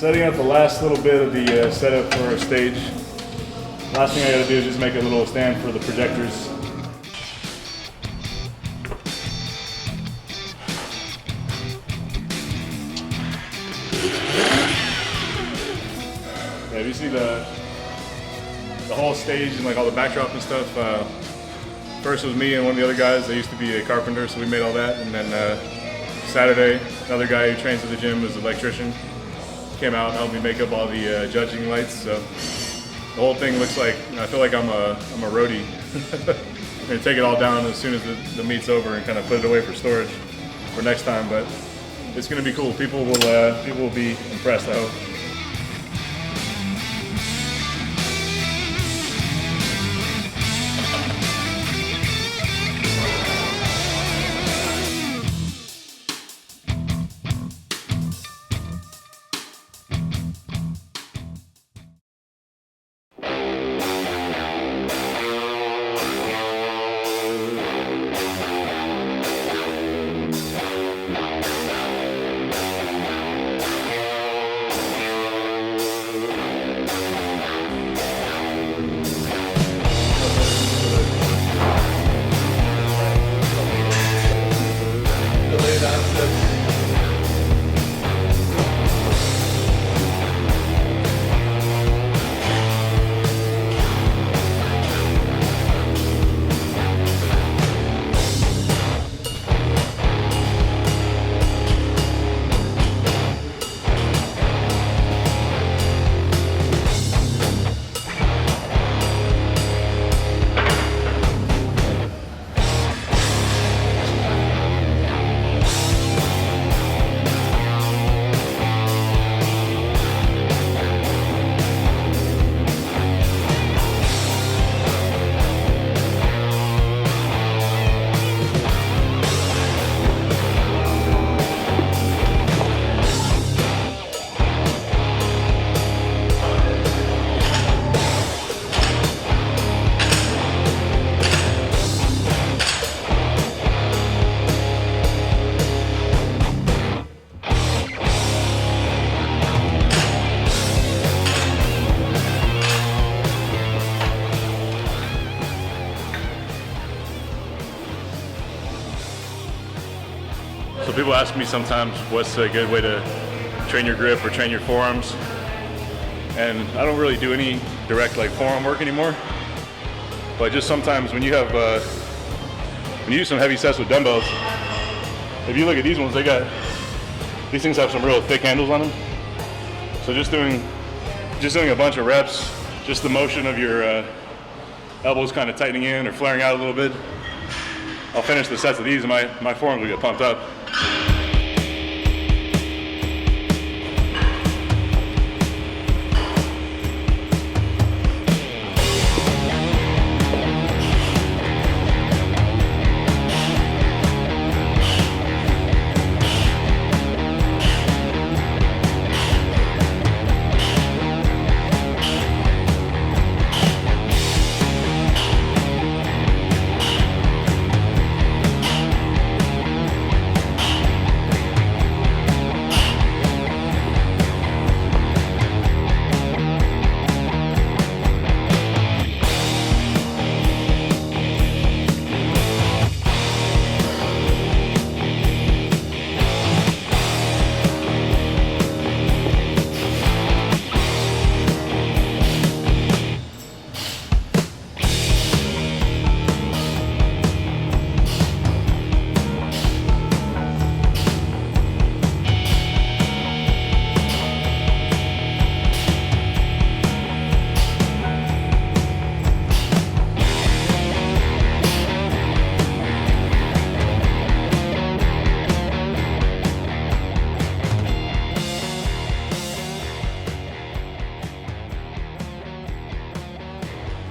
Setting up the last little bit of the setup for our stage. Last thing I gotta do is just make a little stand for the projectors. Yeah, if you see the whole stage and like all the backdrop and stuff, first was me and one of the other guys. They used to be a carpenter, so we made all that. And then Saturday, another guy who trains at the gym was an electrician. Came out and helped me make up all the judging lights. So the whole thing looks like, I feel like I'm a roadie. I'm gonna take it all down as soon as the meet's over and kind of put it away for storage for next time. But it's gonna be cool. People will be impressed, I hope. So people ask me sometimes what's a good way to train your grip or train your forearms. And I don't really do any direct like forearm work anymore. But just sometimes when you have, when you do some heavy sets with dumbbells, if you look at these ones, these things have some real thick handles on them. So just doing a bunch of reps, just the motion of your elbows kind of tightening in or flaring out a little bit. I'll finish the sets of these and my forearms will get pumped up.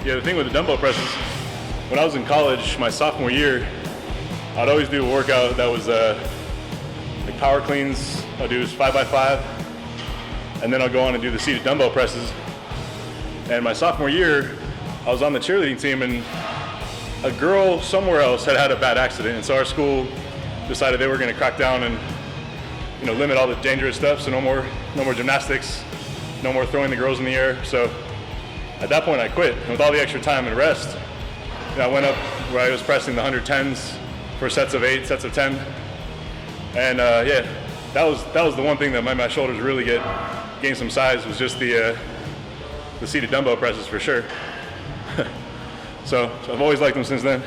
Yeah, the thing with the dumbbell presses, when I was in college, my sophomore year, I'd always do a workout that was like power cleans. I'll do 5x5, and then I'll go on and do the seated dumbbell presses. And my sophomore year, I was on the cheerleading team, and a girl somewhere else had a bad accident, and so our school decided they were going to crack down and limit all the dangerous stuff, so no more no more gymnastics, no more throwing the girls in the air. So at that point I quit. And with all the extra time and rest, I went up where I was pressing the 110s for sets of 8, sets of 10. And yeah, that was the one thing that made my shoulders really gain some size, was just the seated dumbbell presses for sure. So I've always liked them since then.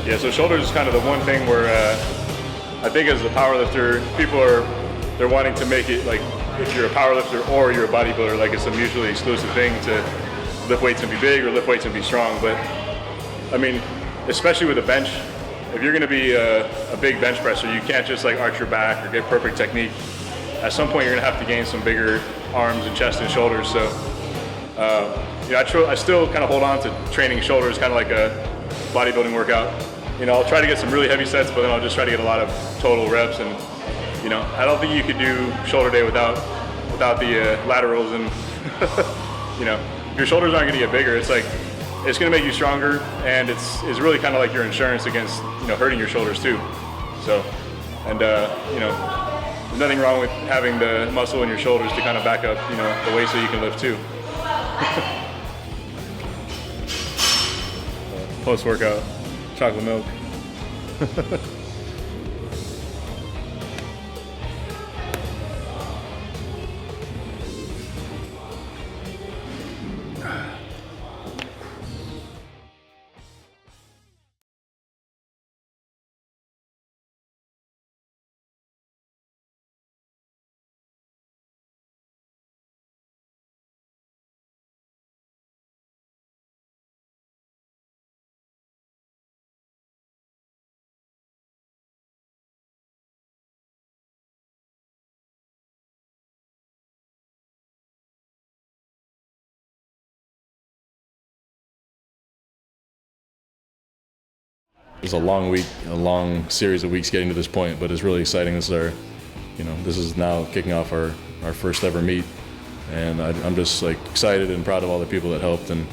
Yeah, so shoulders is kind of the one thing where I think as a powerlifter, they're wanting to make it like if you're a powerlifter or you're a bodybuilder, like it's a mutually exclusive thing to lift weights and be big or lift weights and be strong. But I mean, especially with a bench, if you're going to be a big bench presser, you can't just like arch your back or get perfect technique. At some point, you're going to have to gain some bigger arms and chest and shoulders. So yeah, I still kind of hold on to training shoulders, kind of like a bodybuilding workout. You know, I'll try to get some really heavy sets, but then I'll just try to get a lot of total reps. And you know, I don't think you could do shoulder day without the laterals. And you know, your shoulders aren't going to get bigger. It's like it's going to make you stronger, and it's really kind of like your insurance against hurting your shoulders too. So And you know, there's nothing wrong with having the muscle in your shoulders to kind of back up, you know, the weight so you can lift too. Post-workout, chocolate milk. It's a long week, a long series of weeks getting to this point, but it's really exciting. This is now kicking off our first ever meet, and I'm just like excited and proud of all the people that helped. And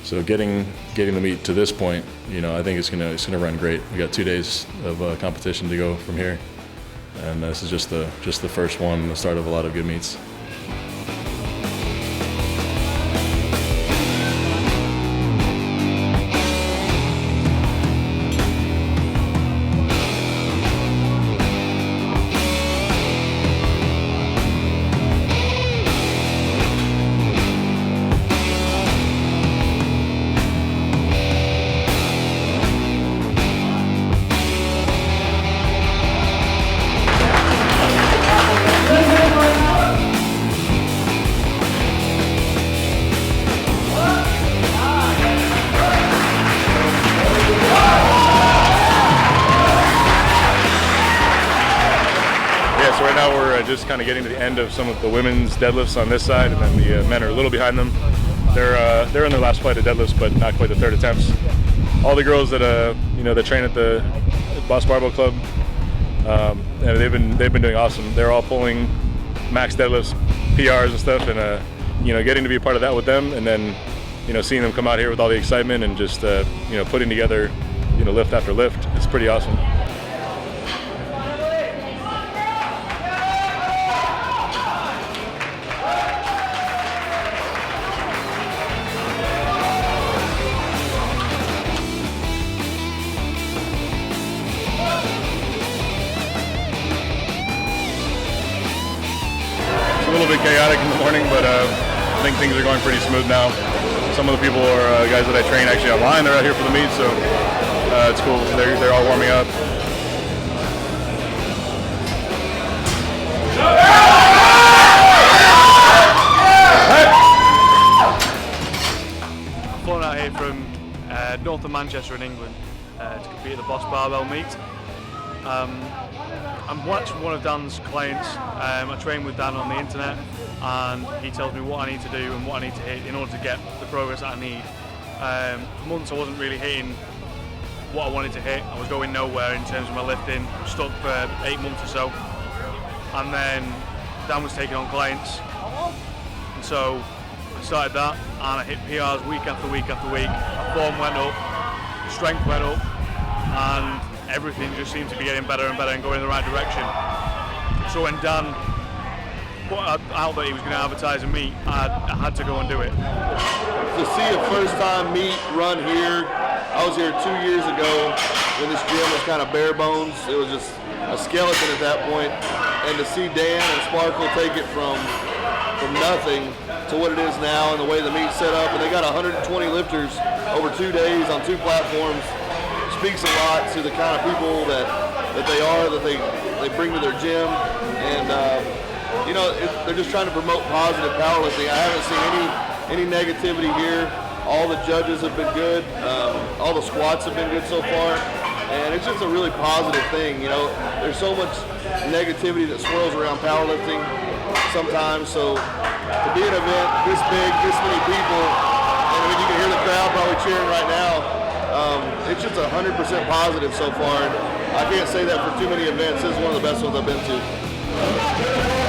so getting the meet to this point, you know, I think it's gonna run great. We got 2 days of competition to go from here, and this is just the first one, the start of a lot of good meets. So right now we're just kind of getting to the end of some of the women's deadlifts on this side, and then the men are a little behind them. They're in their last flight of deadlifts, but not quite the third attempts. All the girls that that train at the Boss Barbell Club, and they've been doing awesome. They're all pulling max deadlifts, PRs and stuff, and getting to be a part of that with them, and then seeing them come out here with all the excitement and just putting together lift after lift. It's pretty awesome. A little bit chaotic in the morning, but I think things are going pretty smooth now. Some of the people are guys that I train actually online. They're out here for the meet, so it's cool. They're all warming up. I'm flown out here from north of Manchester in England to compete at the Boss Barbell meet. I'm watching one of Dan's clients. I train with Dan on the internet, and he tells me what I need to do and what I need to hit in order to get the progress that I need. For months I wasn't really hitting what I wanted to hit. I was going nowhere in terms of my lifting. I was stuck for 8 months or so, and then Dan was taking on clients, and so I started that, and I hit PRs week after week after week. My form went up, strength went up, and everything just seemed to be getting better and better and going in the right direction. So when Dan put out that he was going to advertise a meet, I had to go and do it. To see a first-time meet run here, I was here 2 years ago when this gym was kind of bare bones. It was just a skeleton at that point. And to see Dan and Sparkle take it from nothing to what it is now and the way the meet's set up, and they got 120 lifters over 2 days on 2 platforms, speaks a lot to the kind of people that they are, that they bring to their gym, and they're just trying to promote positive powerlifting. I haven't seen any negativity here. All the judges have been good. All the squats have been good so far, and it's just a really positive thing. There's so much negativity that swirls around powerlifting sometimes. So to be an event this big, this many people, and I mean you can hear the crowd probably cheering right now. It's just 100% positive so far. I can't say that for too many events. This is one of the best ones I've been to.